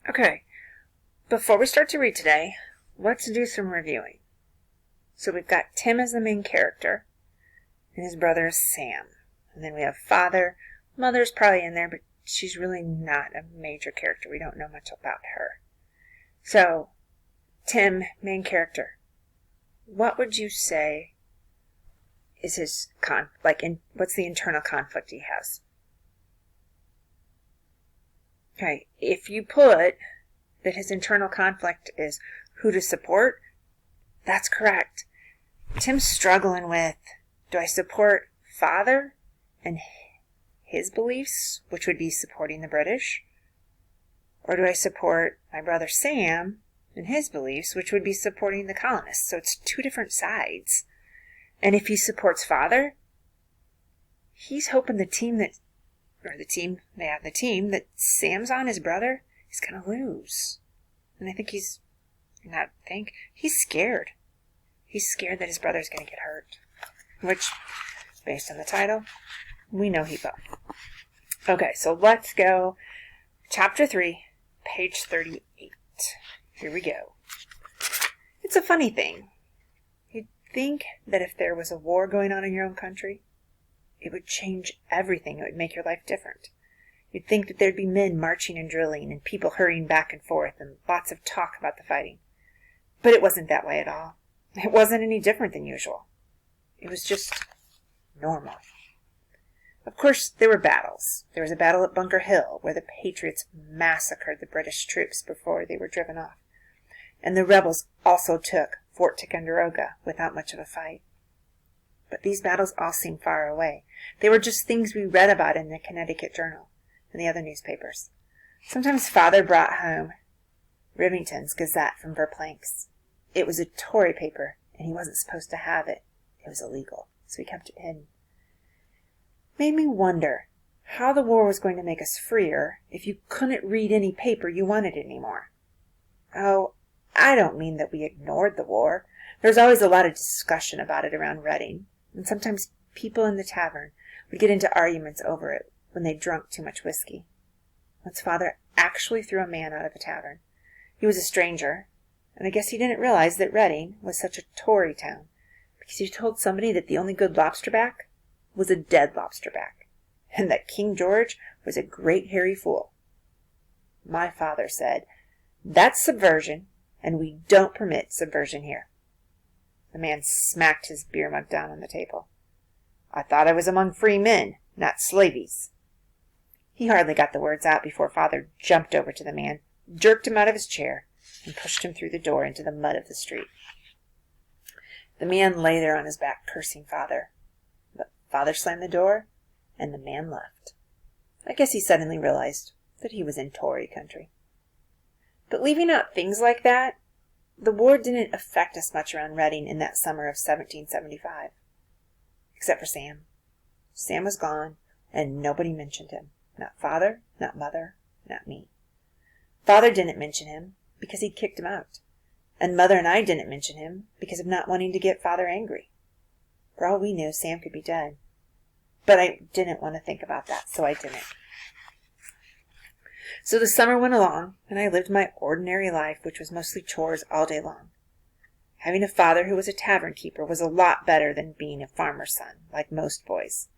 Okay, before we start to read today, let's do some reviewing. So we've got Tim as the main character, and his brother is Sam. And then we have Father. Mother's probably in there, but she's really not a major character. We don't know much about her. So, Tim, main character. What would you say is his what's the internal conflict he has? Okay, if you put that his internal conflict is who to support, that's correct. Tim's struggling with, do I support Father and his beliefs, which would be supporting the British? Or do I support my brother Sam and his beliefs, which would be supporting the colonists? So it's two different sides. And if he supports Father, he's hoping the team that Sam's on, his brother, is going to lose. And I think he's scared. He's scared that his brother's going to get hurt. Which, based on the title, we know he will. Okay, so let's go. Chapter 3, page 38. Here we go. It's a funny thing. You'd think that if there was a war going on in your own country, it would change everything. It would make your life different. You'd think that there'd be men marching and drilling and people hurrying back and forth and lots of talk about the fighting. But it wasn't that way at all. It wasn't any different than usual. It was just normal. Of course, there were battles. There was a battle at Bunker Hill where the Patriots massacred the British troops before they were driven off. And the rebels also took Fort Ticonderoga without much of a fight. But these battles all seemed far away. They were just things we read about in the Connecticut Journal and the other newspapers. Sometimes Father brought home Rivington's Gazette from Verplancks. It was a Tory paper, and he wasn't supposed to have it. It was illegal, so he kept it hidden. Made me wonder how the war was going to make us freer if you couldn't read any paper you wanted anymore. Oh, I don't mean that we ignored the war. There was always a lot of discussion about it around Reading, and sometimes people in the tavern would get into arguments over it when they drunk too much whiskey. Once Father actually threw a man out of a tavern. He was a stranger, and I guess he didn't realize that Reading was such a Tory town, because he told somebody that the only good lobsterback was a dead lobsterback, and that King George was a great hairy fool. My father said, "That's subversion, and we don't permit subversion here." The man smacked his beer mug down on the table. "I thought I was among free men, not slavies." He hardly got the words out before Father jumped over to the man, jerked him out of his chair, and pushed him through the door into the mud of the street. The man lay there on his back, cursing Father. But Father slammed the door, and the man left. I guess he suddenly realized that he was in Tory country. But leaving out things like that, the war didn't affect us much around Reading in that summer of 1775. Except for Sam. Sam was gone, and nobody mentioned him. Not Father, not Mother, not me. Father didn't mention him because he'd kicked him out. And Mother and I didn't mention him because of not wanting to get Father angry. For all we knew, Sam could be dead. But I didn't want to think about that, so I didn't. So the summer went along, and I lived my ordinary life, which was mostly chores all day long. Having a father who was a tavern keeper was a lot better than being a farmer's son, like most boys.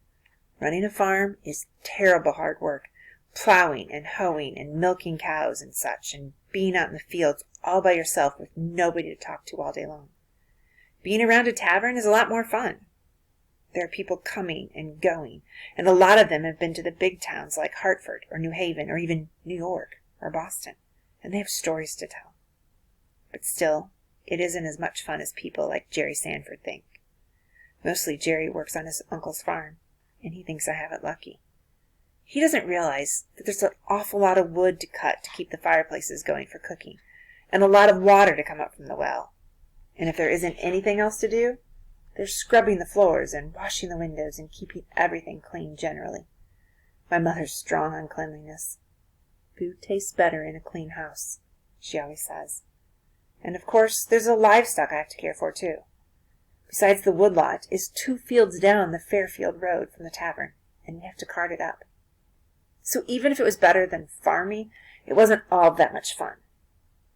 Running a farm is terrible hard work, plowing and hoeing and milking cows and such, and being out in the fields all by yourself with nobody to talk to all day long. Being around a tavern is a lot more fun. There are people coming and going, and a lot of them have been to the big towns like Hartford or New Haven or even New York or Boston, and they have stories to tell. But still, it isn't as much fun as people like Jerry Sanford think. Mostly Jerry works on his uncle's farm, and he thinks I have it lucky. He doesn't realize that there's an awful lot of wood to cut to keep the fireplaces going for cooking, and a lot of water to come up from the well. And if there isn't anything else to do, there's scrubbing the floors and washing the windows and keeping everything clean generally. My mother's strong on cleanliness. Food tastes better in a clean house, she always says. And of course, there's a livestock I have to care for too. Besides, the woodlot is 2 fields down the Fairfield Road from the tavern, and we have to cart it up. So even if it was better than farming, It wasn't all that much fun.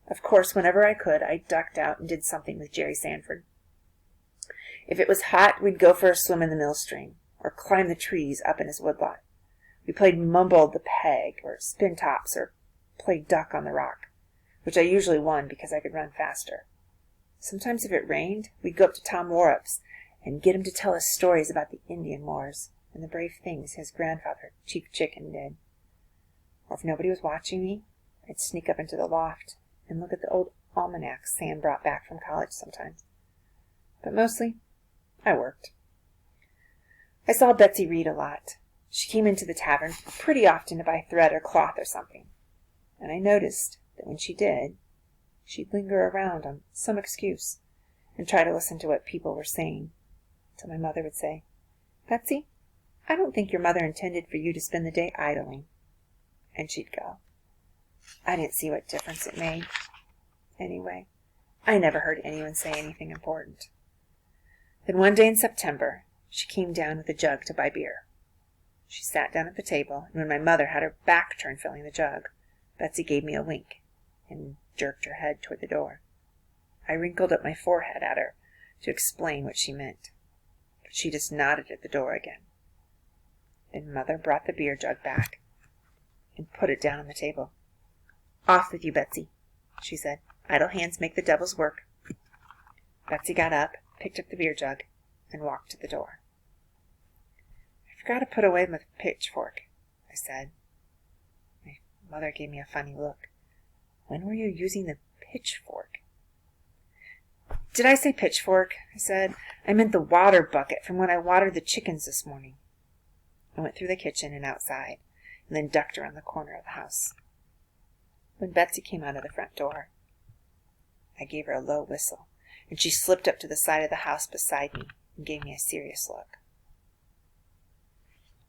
Of course, whenever I could, I ducked out and did something with Jerry Sanford. If it was hot, we'd go for a swim in the mill stream, or climb the trees up in his woodlot. We played mumble the peg, or spin tops, or played duck on the rock, which I usually won because I could run faster. Sometimes if it rained, we'd go up to Tom Warup's and get him to tell us stories about the Indian wars and the brave things his grandfather, Chief Chicken, did. Or if nobody was watching me, I'd sneak up into the loft and look at the old almanacs Sam brought back from college sometimes. But mostly, I worked. I saw Betsy read a lot. She came into the tavern pretty often to buy thread or cloth or something, and I noticed that when she did, she'd linger around on some excuse and try to listen to what people were saying, till my mother would say, "Betsy, I don't think your mother intended for you to spend the day idling." And she'd go. I didn't see what difference it made. Anyway, I never heard anyone say anything important. Then one day in September, she came down with a jug to buy beer. She sat down at the table, and when my mother had her back turned filling the jug, Betsy gave me a wink and jerked her head toward the door. I wrinkled up my forehead at her to explain what she meant, but she just nodded at the door again. Then Mother brought the beer jug back and put it down on the table. "Off with you, Betsy," she said. "Idle hands make the devil's work." Betsy got up, picked up the beer jug, and walked to the door. "I forgot to put away my pitchfork," I said. My mother gave me a funny look. "When were you using the pitchfork?" "Did I say pitchfork?" I said. "I meant the water bucket from when I watered the chickens this morning." I went through the kitchen and outside, and then ducked around the corner of the house. When Betsy came out of the front door, I gave her a low whistle, and she slipped up to the side of the house beside me and gave me a serious look.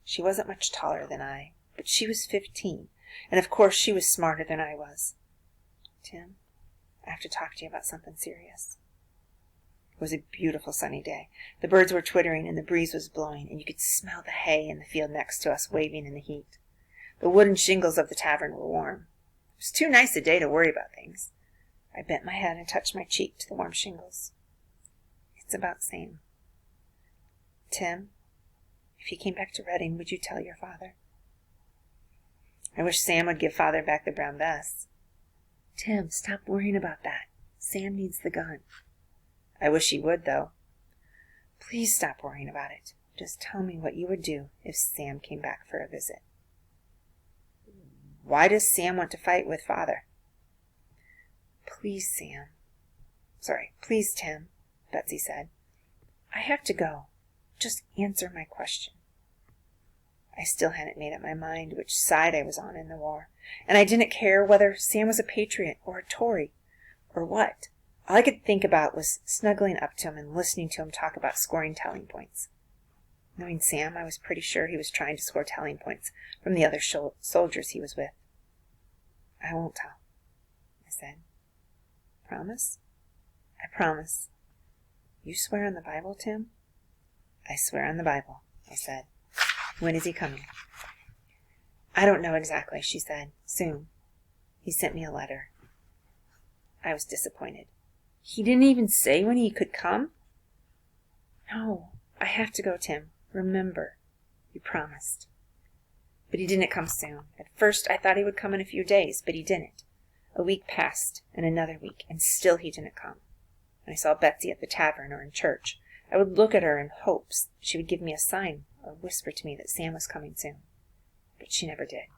She wasn't much taller than I, but she was 15, and of course she was smarter than I was. "Tim, I have to talk to you about something serious." It was a beautiful sunny day. The birds were twittering and the breeze was blowing, and you could smell the hay in the field next to us waving in the heat. The wooden shingles of the tavern were warm. It was too nice a day to worry about things. I bent my head and touched my cheek to the warm shingles. "It's about Sam. Tim, if he came back to Redding, would you tell your father?" "I wish Sam would give Father back the brown vest." "Tim, stop worrying about that. Sam needs the gun." "I wish he would, though." "Please stop worrying about it. Just tell me what you would do if Sam came back for a visit." "Why does Sam want to fight with Father?" "Please, please, Tim," Betsy said. "I have to go. Just answer my question." I still hadn't made up my mind which side I was on in the war, and I didn't care whether Sam was a patriot or a Tory or what. All I could think about was snuggling up to him and listening to him talk about scoring telling points. Knowing Sam, I was pretty sure he was trying to score telling points from the other soldiers he was with. "I won't tell," I said. "Promise?" "I promise." "You swear on the Bible, Tim?" "I swear on the Bible," I said. "When is he coming?" "I don't know exactly," she said. "Soon. He sent me a letter." I was disappointed. "He didn't even say when he could come?" "No. I have to go, Tim. Remember, you promised." But he didn't come soon. At first I thought he would come in a few days, but he didn't. A week passed, and another week, and still he didn't come. When I saw Betsy at the tavern or in church, I would look at her in hopes she would give me a sign or whisper to me that Sam was coming soon. But she never did.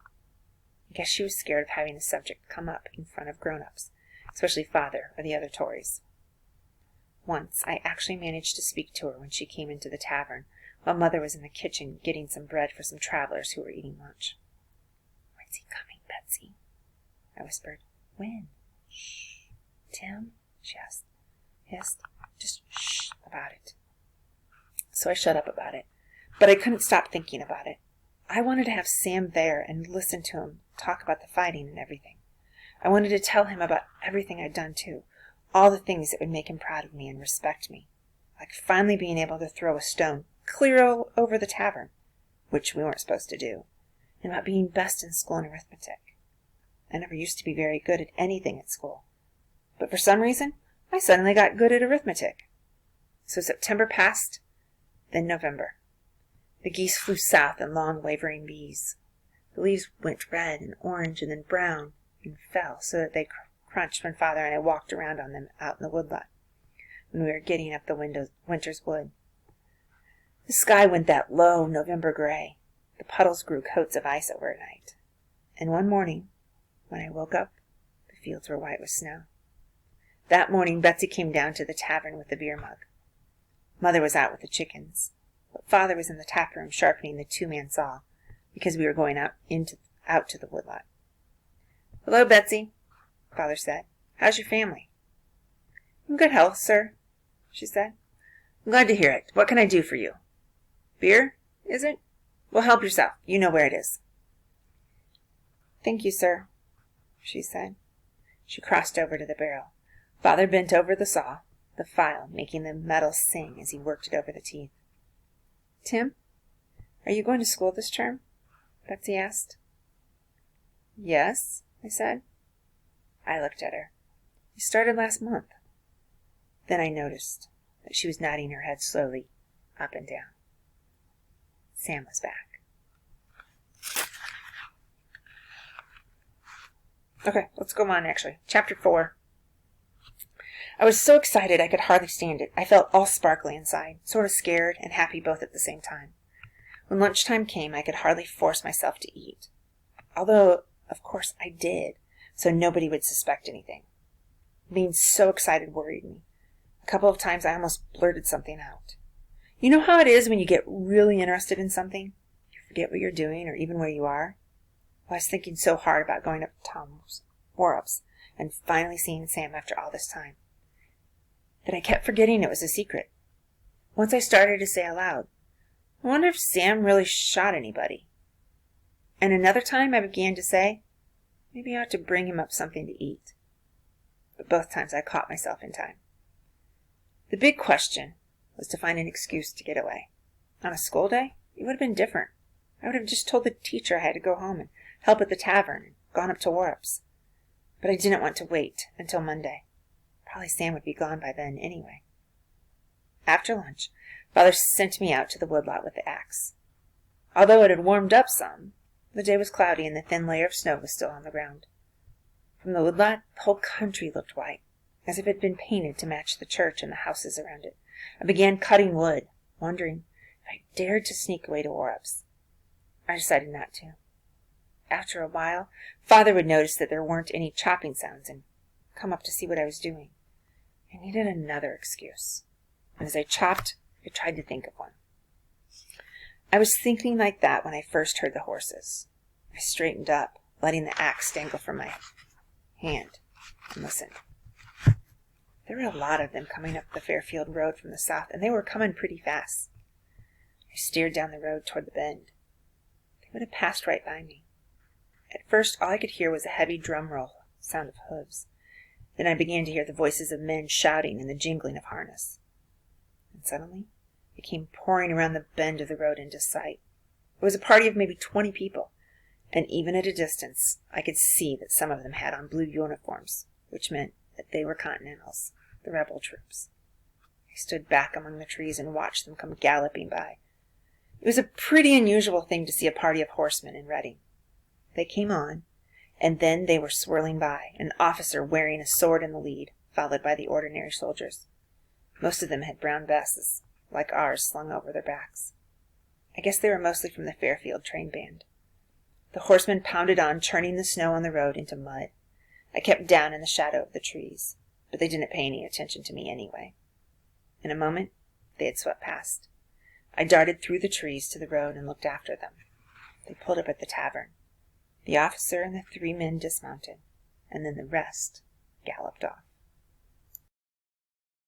I guess she was scared of having the subject come up in front of grown-ups, especially Father or the other Tories. Once I actually managed to speak to her when she came into the tavern, while Mother was in the kitchen getting some bread for some travelers who were eating lunch. "When's he coming, Betsy?" I whispered. "When?" "Shh. Tim?" she asked. "Hissed. Just shh about it." So I shut up about it, but I couldn't stop thinking about it. I wanted to have Sam there and listen to him talk about the fighting and everything. I wanted to tell him about everything I'd done too, all the things that would make him proud of me and respect me, like finally being able to throw a stone clear over the tavern, which we weren't supposed to do, and about being best in school in arithmetic. I never used to be very good at anything at school. But for some reason, I suddenly got good at arithmetic. So September passed, then November. The geese flew south in long wavering V's. The leaves went red and orange and then brown and fell so that they crunched when Father and I walked around on them out in the woodlot when we were getting up the winter's wood. The sky went that low November gray. The puddles grew coats of ice overnight. And one morning, when I woke up, the fields were white with snow. That morning, Betsy came down to the tavern with the beer mug. Mother was out with the chickens, but Father was in the tap room sharpening the two-man saw because we were going out to the woodlot. "Hello, Betsy," Father said. "How's your family?" "In good health, sir," she said. "I'm glad to hear it. What can I do for you? Beer, is it? Well, help yourself. You know where it is." "Thank you, sir," she said. She crossed over to the barrel. Father bent over the saw, the file making the metal sing as he worked it over the teeth. "Tim, are you going to school this term?" Betsy asked. "Yes," I said. I looked at her. "You started last month." Then I noticed that she was nodding her head slowly, up and down. Sam was back. Okay, let's go on actually. Chapter 4. I was so excited I could hardly stand it. I felt all sparkly inside, sort of scared and happy both at the same time. When lunchtime came, I could hardly force myself to eat. Although, of course, I did, so nobody would suspect anything. Being so excited worried me. A couple of times I almost blurted something out. You know how it is when you get really interested in something? You forget what you're doing or even where you are? Well, I was thinking so hard about going up to Tom Warup's and finally seeing Sam after all this time that I kept forgetting it was a secret. Once I started to say aloud, "I wonder if Sam really shot anybody." And another time I began to say, maybe I ought to bring him up something to eat. But both times I caught myself in time. The big question was to find an excuse to get away. On a school day, it would have been different. I would have just told the teacher I had to go home and help at the tavern and gone up to Warup's. But I didn't want to wait until Monday. Probably Sam would be gone by then anyway. After lunch, Father sent me out to the woodlot with the axe. Although it had warmed up some, the day was cloudy and the thin layer of snow was still on the ground. From the woodlot, the whole country looked white, as if it had been painted to match the church and the houses around it. I began cutting wood, wondering if I dared to sneak away to Warup's. I decided not to. After a while, Father would notice that there weren't any chopping sounds and come up to see what I was doing. I needed another excuse. And as I chopped, I tried to think of one. I was thinking like that when I first heard the horses. I straightened up, letting the axe dangle from my hand, and listened. There were a lot of them coming up the Fairfield Road from the south, and they were coming pretty fast. I steered down the road toward the bend. They would have passed right by me. At first, all I could hear was a heavy drum roll, sound of hooves. Then I began to hear the voices of men shouting and the jingling of harness. And suddenly, it came pouring around the bend of the road into sight. It was a party of maybe 20 people, and even at a distance, I could see that some of them had on blue uniforms, which meant that they were Continentals, the rebel troops. I stood back among the trees and watched them come galloping by. It was a pretty unusual thing to see a party of horsemen in Reading. They came on, and then they were swirling by, an officer wearing a sword in the lead, followed by the ordinary soldiers. Most of them had brown vests, like ours, slung over their backs. I guess they were mostly from the Fairfield train band. The horsemen pounded on, churning the snow on the road into mud. I kept down in the shadow of the trees, but they didn't pay any attention to me anyway. In a moment, they had swept past. I darted through the trees to the road and looked after them. They pulled up at the tavern. The officer and the 3 men dismounted, and then the rest galloped off.